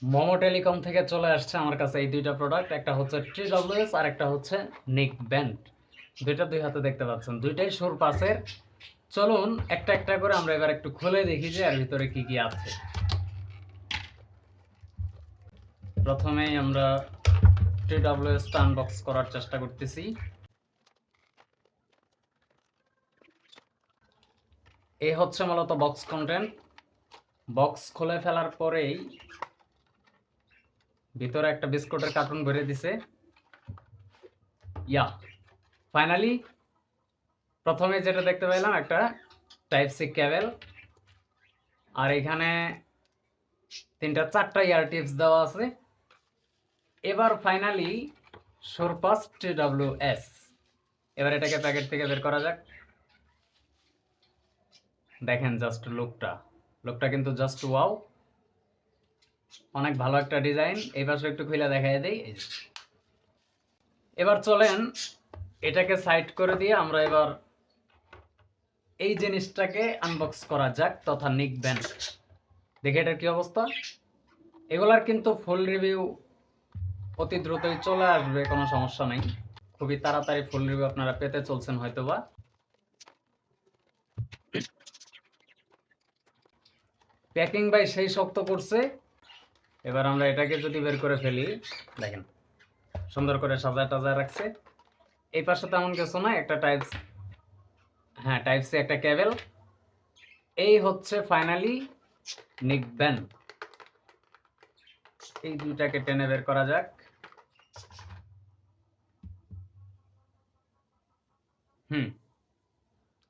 Momo telecom থেকে চলে আসছে আমার কাছে এই দুইটা প্রোডাক্ট, একটা হচ্ছে TWS আর একটা হচ্ছে নিক ব্যান্ড। দুইটা দুই হাতে দেখতে পাচ্ছেন, দুইটাই সুরপাসের। চলুন একটা একটা করে আমরা এবার একটু খুলে দেখি যে এর ভিতরে কি কি আছে। প্রথমেই আমরা TWS টা আনবক্স করার চেষ্টা করতেছি। এই হচ্ছে মূলত বক্স কন্টেন্ট। বক্স খুলে ফেলার পরেই ভিতরে একটা বিস্কুটের কার্টুন ভরে দিছে। ইয়া ফাইনালি প্রথমে যেটা দেখতে পেলাম একটা টাইপ সি কেবল, আর এখানে তিনটা চারটা ইয়ার টিপস দেওয়া আছে। এবার ফাইনালি সুরপাস TWS। এবার এটাকে প্যাকেট থেকে বের করা যাক। দেখেন জাস্ট লুকটা কিন্তু জাস্ট ওয়াও, অনেক ভালো একটা ডিজাইন। এই পাশে একটু খুলে দেখাই দেই। এবার চলেন এটাকে সাইড করে দিয়ে আমরা এবার এই জিনিসটাকে আনবক্স করা যাক, তথা নিক ব্যান্ড। দেখে এটার কি অবস্থা। এগুলার কিন্তু ফুল রিভিউ অতি দ্রুতই চলে আসবে, কোনো সমস্যা নাই। খুবই তাড়াতাড়ি ফুল রিভিউ আপনারা পেতে চলছেন হয়তোবা। প্যাকিং ভাই সেই শক্ত করছে। এবার আমরা এটাকে যদি বের করে ফেলি, দেখেন সুন্দর করে সাজায় টাজায় রাখছে। এই পাশে তেমন কিছু না, একটা টাইপস, হ্যাঁ টাইপ সি একটা কেবল। এই হচ্ছে ফাইনালি নিক ব্যান্ড। এই দুইটাকে টেনে বের করা যাক।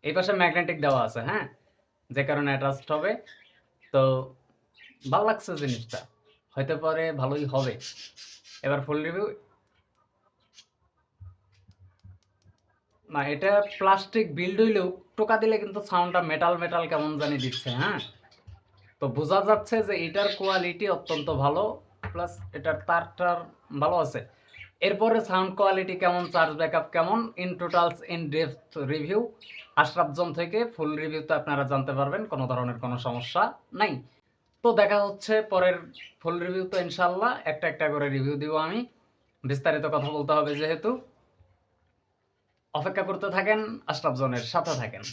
এই পাশে ম্যাগনেটিক দেওয়া আছে, হ্যাঁ, যে কারণে অ্যাটাচড হবে। তো ভালো লাগছে জিনিসটা, হয়তো পরে ভালোই হবে। এবার ফুল রিভিউ। না, এটা প্লাস্টিক বিল্ড হইলেও টোকা দিলে কিন্তু সাউন্ডটা মেটাল মেটাল কেমন জানি দিচ্ছে, হ্যাঁ। তো বোঝা যাচ্ছে যে এটার কোয়ালিটি অত্যন্ত ভালো, প্লাস এটার তারটার ভালো আছে। এরপরে সাউন্ড কোয়ালিটি কেমন, চার্জ ব্যাকআপ কেমন, in totals in depth review Ashraf zone থেকে ফুল রিভিউতে আপনারা জানতে পারবেন, কোনো ধরনের কোনো সমস্যা নাই। তো দেখা হচ্ছে পরের ফুল রিভিউ। তো ইনশাল্লাহ একটা একটা করে রিভিউ দিব আমি, বিস্তারিত কথা বলতে হবে যেহেতু। অপেক্ষা করতে থাকেন, আশরাফ জোনের সাথে থাকেন।